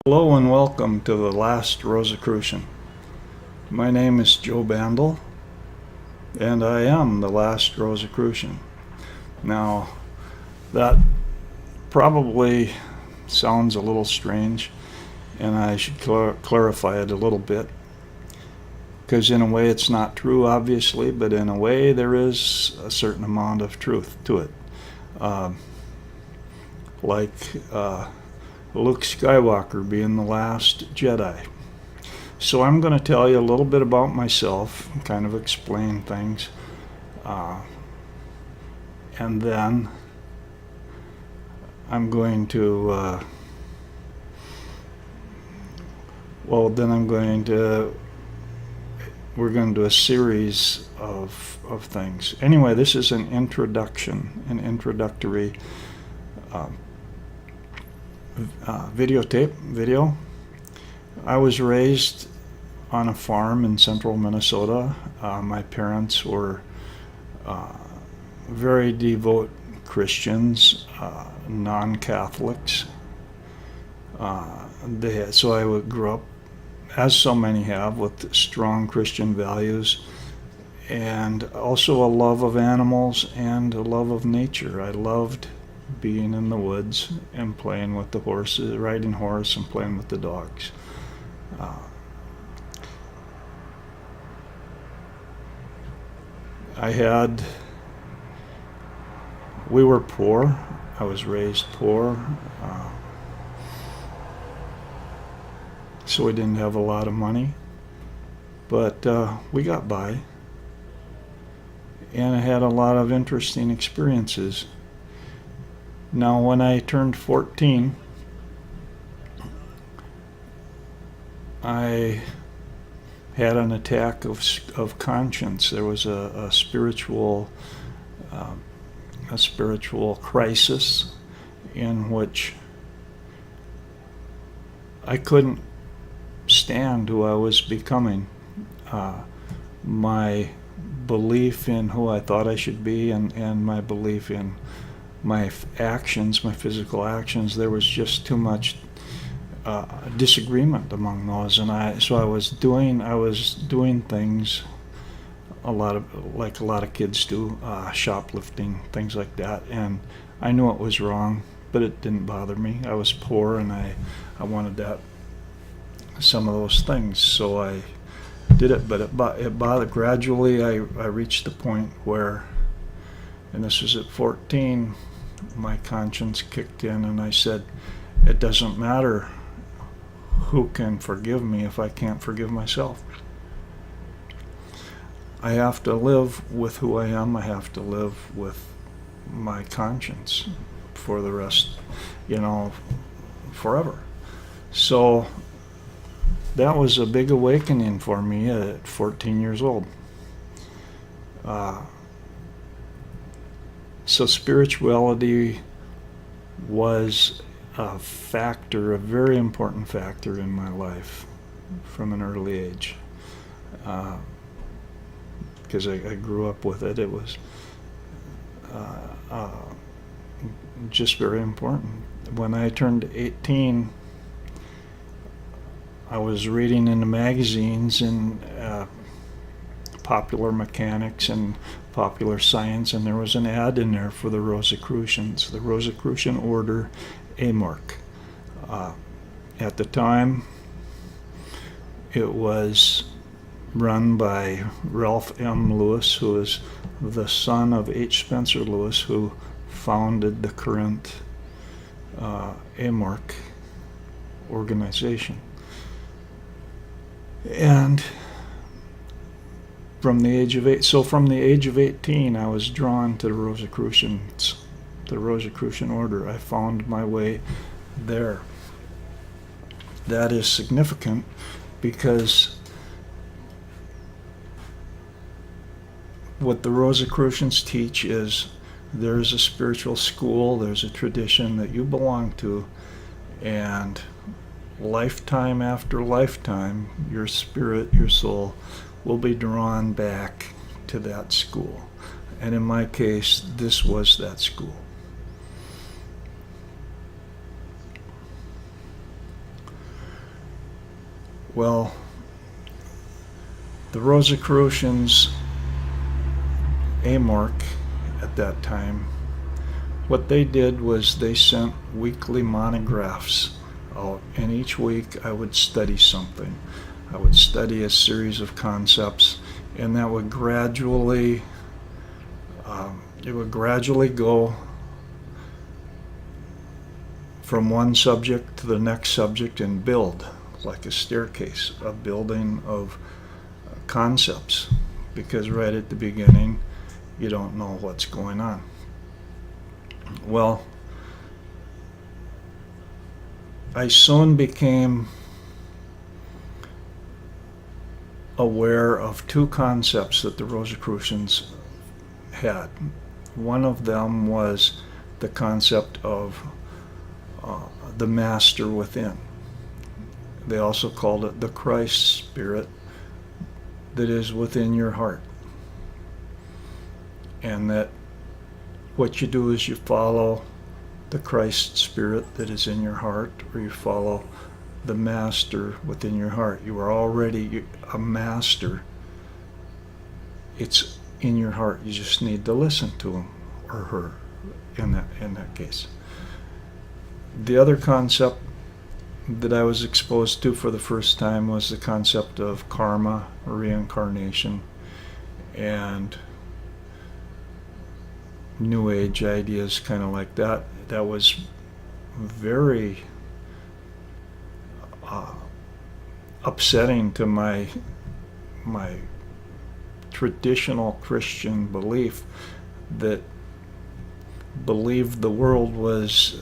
Hello and welcome to the last Rosicrucian. My name is Joe Bandel, and I am the last Rosicrucian. Now, that probably sounds a little strange, and I should clarify it a little bit, because in a way it's not true, obviously, but in a way there is a certain amount of truth to it. Uh, like Luke Skywalker being the last Jedi. So I'm going to tell you a little bit about myself, kind of explain things, and then I'm going to, we're going to do a series of things. Anyway, this is an introductory video. I was raised on a farm in central Minnesota. My parents were very devout Christians, non-Catholics. So I grew up, as so many have, with strong Christian values and also a love of animals and a love of nature. I loved being in the woods and playing with the horses, riding horse and playing with the dogs. We were poor. I was raised poor. So we didn't have a lot of money, but we got by. And I had a lot of interesting experiences. Now, when I turned 14, I had an attack of conscience. There was a spiritual crisis in which I couldn't stand who I was becoming. My belief in who I thought I should be and my belief in my actions, my physical actions, there was just too much disagreement among those, and I was doing things like a lot of kids do, shoplifting, things like that, and I knew it was wrong, but it didn't bother me. I was poor, and I wanted some of those things, so I did it, but it bothered. Gradually I reached the point where, and this was at 14, my conscience kicked in, and I said, it doesn't matter who can forgive me if I can't forgive myself. I have to live with who I am. I have to live with my conscience for the rest, forever. So that was a big awakening for me at 14 years old. So spirituality was a very important factor in my life from an early age. Because I grew up with it. It was just very important. When I turned 18, I was reading in the magazines in Popular Mechanics and Popular Science, and there was an ad in there for the Rosicrucians, the Rosicrucian Order, Amorc. At the time, it was run by Ralph M. Lewis, who is the son of H. Spencer Lewis, who founded the current Amorc organization. And from the age of 18, I was drawn to the Rosicrucian order. I found my way there. That is significant because what the Rosicrucians teach is there's a spiritual school, there's a tradition that you belong to, and lifetime after lifetime, your spirit, your soul, will be drawn back to that school. And in my case, this was that school. Well, the Rosicrucians, AMORC at that time, what they did was they sent weekly monographs out, and each week I would study something. I would study a series of concepts, and that would gradually go from one subject to the next subject and build like a staircase, a building of concepts, because right at the beginning you don't know what's going on. Well, I soon became aware of two concepts that the Rosicrucians had. One of them was the concept of the master within. They also called it the Christ spirit that is within your heart. And that what you do is you follow the Christ spirit that is in your heart, or you follow the master within your heart. You are already a master. It's in your heart. You just need to listen to him or her in that case. The other concept that I was exposed to for the first time was the concept of karma, or reincarnation, and New Age ideas, kind of like that. That was very upsetting to my traditional Christian belief, that believed the world was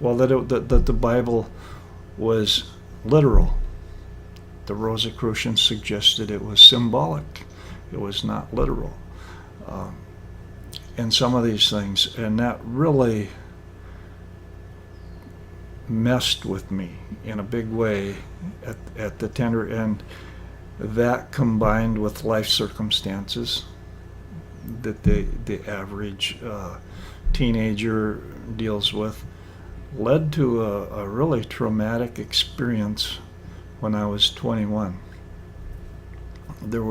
that the Bible was literal. The Rosicrucians suggested it was symbolic. It was not literal. And some of these things, and that really messed with me in a big way at the tender end. That, combined with life circumstances that the average teenager deals with, led to a really traumatic experience when I was 21. There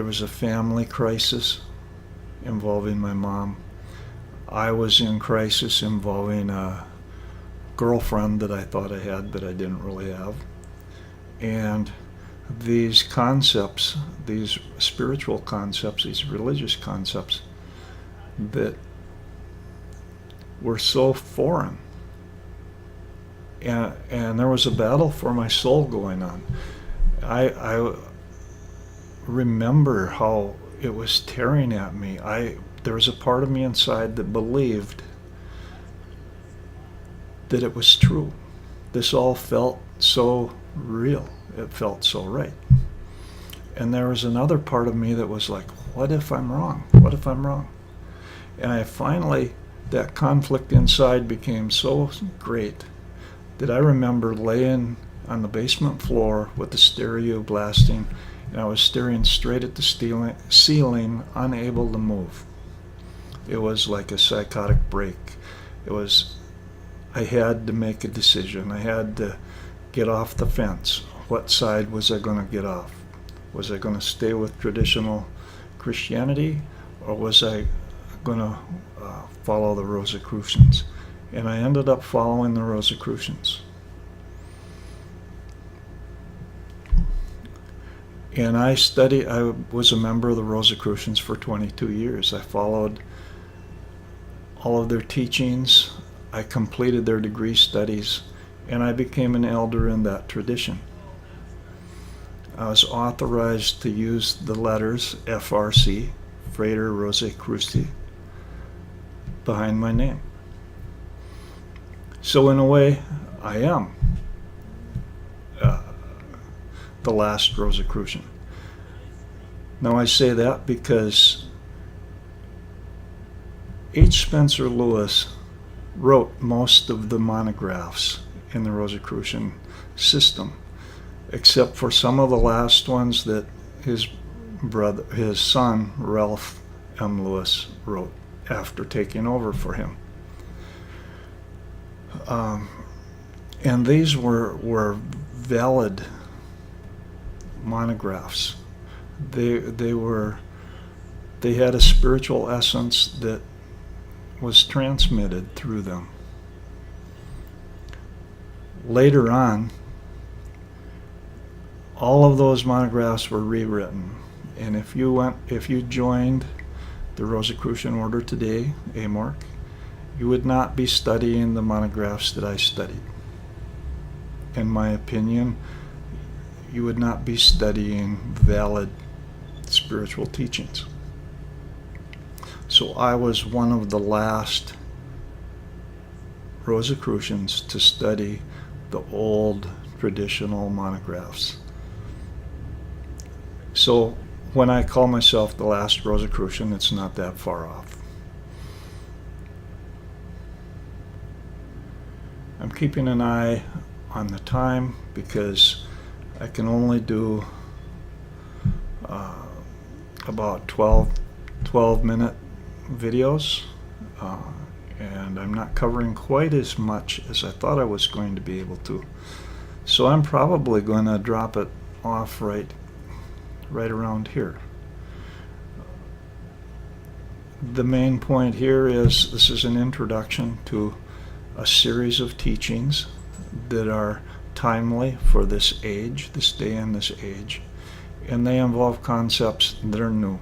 was a family crisis involving my mom. I was in crisis involving a girlfriend that I thought I had, but I didn't really have. And these concepts, these spiritual concepts, these religious concepts that were so foreign. And there was a battle for my soul going on. I remember how it was tearing at me. There was a part of me inside that believed that it was true. This all felt so real. It felt so right. And there was another part of me that was like, what if I'm wrong? What if I'm wrong? And I finally, that conflict inside became so great that I remember laying on the basement floor with the stereo blasting, and I was staring straight at the ceiling, unable to move. It was like a psychotic break. I had to make a decision. I had to get off the fence. What side was I going to get off? Was I going to stay with traditional Christianity, or was I going to follow the Rosicrucians? And I ended up following the Rosicrucians. And I was a member of the Rosicrucians for 22 years. I followed all of their teachings. I completed their degree studies, and I became an elder in that tradition. I was authorized to use the letters FRC, Frater Rosicruci, behind my name. So in a way, I am the last Rosicrucian. Now I say that because H. Spencer Lewis wrote most of the monographs in the Rosicrucian system, except for some of the last ones that his son, Ralph M. Lewis, wrote after taking over for him. And these were valid monographs. They had a spiritual essence that was transmitted through them. Later on, all of those monographs were rewritten. And if you joined the Rosicrucian order today, AMORC, you would not be studying the monographs that I studied. In my opinion, you would not be studying valid spiritual teachings. So I was one of the last Rosicrucians to study the old traditional monographs. So when I call myself the last Rosicrucian, it's not that far off. I'm keeping an eye on the time because I can only do about 12-minute videos, and I'm not covering quite as much as I thought I was going to be able to. So I'm probably going to drop it off right around here. The main point here is this is an introduction to a series of teachings that are timely for this age, this day and this age, and they involve concepts that are new.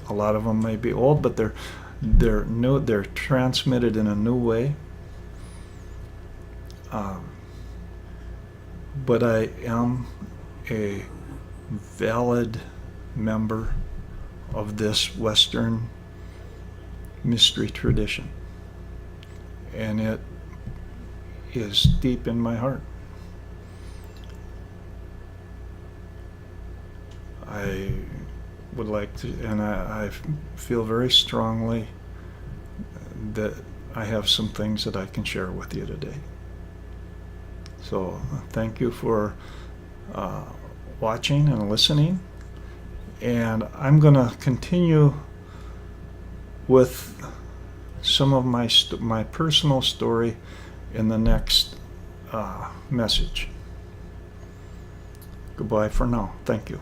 A lot of them may be old, but they're new. They're transmitted in a new way. But I am a valid member of this Western mystery tradition, and it is deep in my heart. I would like to, and I feel very strongly that I have some things that I can share with you today. So thank you for watching and listening, and I'm going to continue with some of my personal story in the next message. Goodbye for now. Thank you.